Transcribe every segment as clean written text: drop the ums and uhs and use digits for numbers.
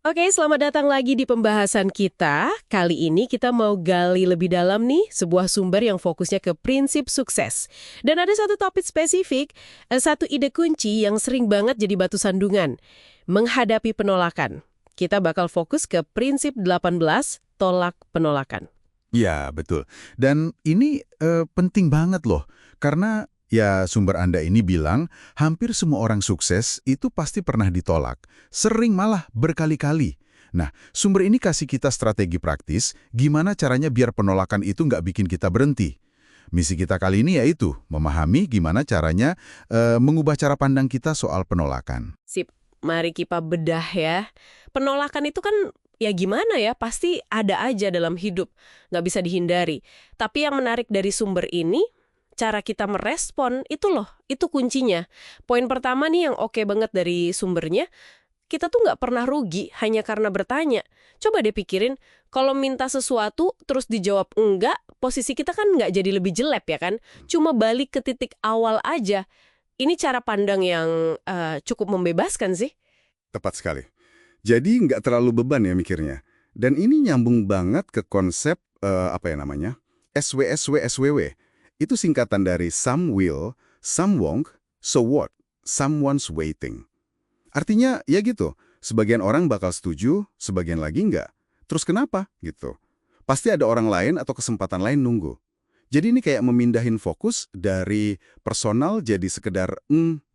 Oke, selamat datang lagi di pembahasan kita. Kali ini kita mau gali lebih dalam nih sebuah sumber yang fokusnya ke prinsip sukses. Dan ada satu topik spesifik, satu ide kunci yang sering banget jadi batu sandungan. Menghadapi penolakan. Kita bakal fokus ke prinsip 18, tolak penolakan. Ya, betul. Dan ini penting banget loh, karena ya sumber Anda ini bilang hampir semua orang sukses itu pasti pernah ditolak, sering malah berkali-kali. Nah, sumber ini kasih kita strategi praktis, gimana caranya biar penolakan itu nggak bikin kita berhenti. Misi kita kali ini yaitu memahami gimana caranya mengubah cara pandang kita soal penolakan. Sip, mari kita bedah ya. Penolakan itu kan ya gimana ya, pasti ada aja dalam hidup, nggak bisa dihindari. Tapi yang menarik dari sumber ini, cara kita merespon itu loh, itu kuncinya. Poin pertama nih yang oke banget dari sumbernya, kita tuh nggak pernah rugi hanya karena bertanya. Coba deh pikirin, kalau minta sesuatu terus dijawab enggak, posisi kita kan nggak jadi lebih jelek ya kan? Cuma balik ke titik awal aja. Ini cara pandang yang cukup membebaskan sih. Tepat sekali. Jadi nggak terlalu beban ya mikirnya. Dan ini nyambung banget ke konsep, apa ya namanya? SWSW-SWW. Itu singkatan dari some will, some won't, so what? Someone's waiting. Artinya ya gitu, sebagian orang bakal setuju, sebagian lagi nggak. Terus kenapa? Gitu. Pasti ada orang lain atau kesempatan lain nunggu. Jadi ini kayak memindahin fokus dari personal jadi sekedar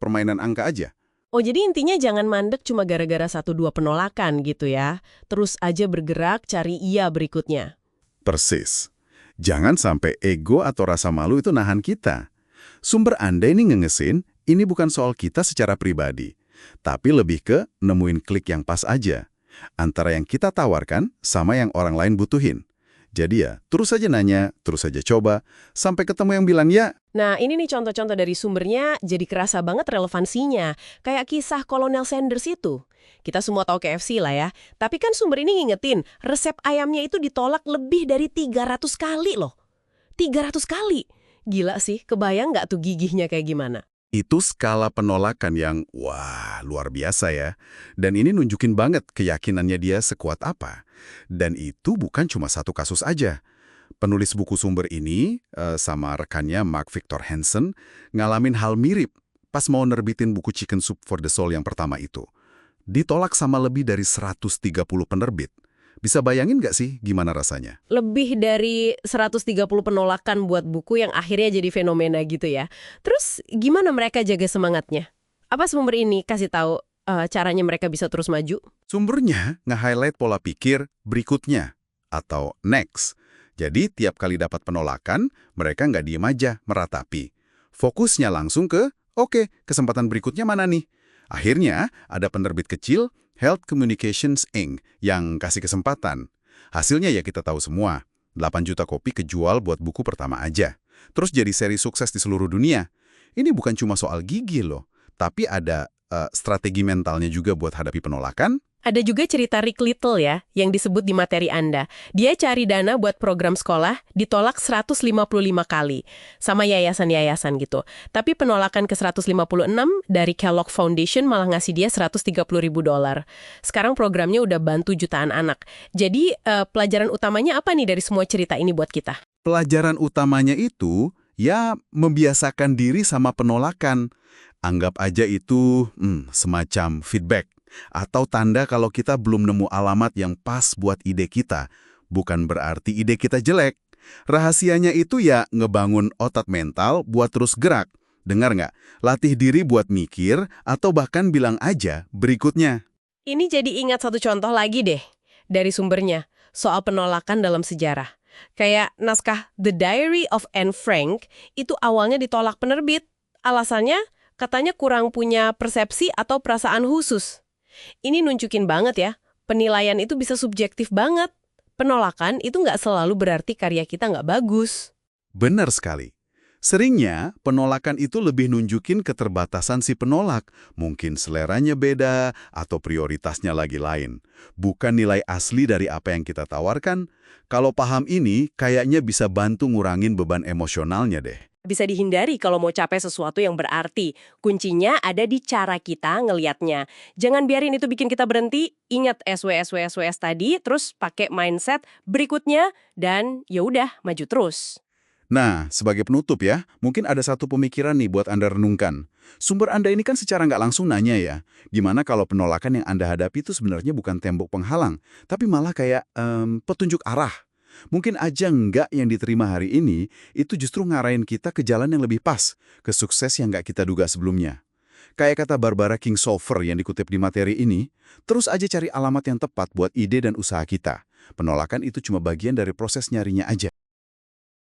permainan angka aja. Oh, jadi intinya jangan mandek cuma gara-gara satu dua penolakan gitu ya. Terus aja bergerak cari iya berikutnya. Persis. Jangan sampai ego atau rasa malu itu nahan kita. Sumber Anda ini ngengesin, ini bukan soal kita secara pribadi, tapi lebih ke nemuin klik yang pas aja, antara yang kita tawarkan sama yang orang lain butuhin. Jadi ya, terus aja nanya, terus aja coba, sampai ketemu yang bilang ya. Nah, ini nih contoh-contoh dari sumbernya jadi kerasa banget relevansinya. Kayak kisah Kolonel Sanders itu. Kita semua tahu KFC lah ya. Tapi kan sumber ini ngingetin, resep ayamnya itu ditolak lebih dari 300 kali loh. 300 kali. Gila sih, kebayang nggak tuh gigihnya kayak gimana? Itu skala penolakan yang, wah, luar biasa ya. Dan ini nunjukin banget keyakinannya dia sekuat apa. Dan itu bukan cuma satu kasus aja. Penulis buku sumber ini, sama rekannya Mark Victor Hansen, ngalamin hal mirip pas mau nerbitin buku Chicken Soup for the Soul yang pertama itu. Ditolak sama lebih dari 130 penerbit. Bisa bayangin nggak sih gimana rasanya? Lebih dari 130 penolakan buat buku yang akhirnya jadi fenomena gitu ya. Terus gimana mereka jaga semangatnya? Apa sumber ini kasih tahu caranya mereka bisa terus maju? Sumbernya nge-highlight pola pikir berikutnya, atau next. Jadi tiap kali dapat penolakan, mereka nggak diem aja meratapi. Fokusnya langsung ke, oke, kesempatan berikutnya mana nih? Akhirnya ada penerbit kecil, Health Communications Inc., yang kasih kesempatan. Hasilnya ya kita tahu semua, 8 juta kopi kejual buat buku pertama aja. Terus jadi seri sukses di seluruh dunia. Ini bukan cuma soal gigi loh, tapi ada strategi mentalnya juga buat hadapi penolakan. Ada juga cerita Rick Little ya, yang disebut di materi Anda. Dia cari dana buat program sekolah, ditolak 155 kali. Sama yayasan-yayasan gitu. Tapi penolakan ke 156 dari Kellogg Foundation malah ngasih dia $130.000. Sekarang programnya udah bantu jutaan anak. Jadi pelajaran utamanya apa nih dari semua cerita ini buat kita? Pelajaran utamanya itu, ya membiasakan diri sama penolakan. Anggap aja itu semacam feedback. Atau tanda kalau kita belum nemu alamat yang pas buat ide kita. Bukan berarti ide kita jelek. Rahasianya itu ya ngebangun otot mental buat terus gerak. Dengar nggak? Latih diri buat mikir atau bahkan bilang aja berikutnya. Ini jadi ingat satu contoh lagi deh dari sumbernya. Soal penolakan dalam sejarah. Kayak naskah The Diary of Anne Frank itu awalnya ditolak penerbit. Alasannya katanya kurang punya persepsi atau perasaan khusus. Ini nunjukin banget ya, penilaian itu bisa subjektif banget. Penolakan itu nggak selalu berarti karya kita nggak bagus. Benar sekali. Seringnya, penolakan itu lebih nunjukin keterbatasan si penolak. Mungkin seleranya beda atau prioritasnya lagi lain. Bukan nilai asli dari apa yang kita tawarkan. Kalau paham ini, kayaknya bisa bantu ngurangin beban emosionalnya deh. bisa dihindari kalau mau capai sesuatu yang berarti. Kuncinya ada di cara kita ngelihatnya. Jangan biarin itu bikin kita berhenti, ingat SWS tadi, terus pakai mindset berikutnya, dan ya udah maju terus. Nah, sebagai penutup ya, mungkin ada satu pemikiran nih buat Anda renungkan. Sumber Anda ini kan secara nggak langsung nanya ya, gimana kalau penolakan yang Anda hadapi itu sebenarnya bukan tembok penghalang, tapi malah kayak petunjuk arah. Mungkin aja nggak yang diterima hari ini, itu justru ngarahin kita ke jalan yang lebih pas, ke sukses yang nggak kita duga sebelumnya. Kayak kata Barbara Kingsolver yang dikutip di materi ini, terus aja cari alamat yang tepat buat ide dan usaha kita. Penolakan itu cuma bagian dari proses nyarinya aja.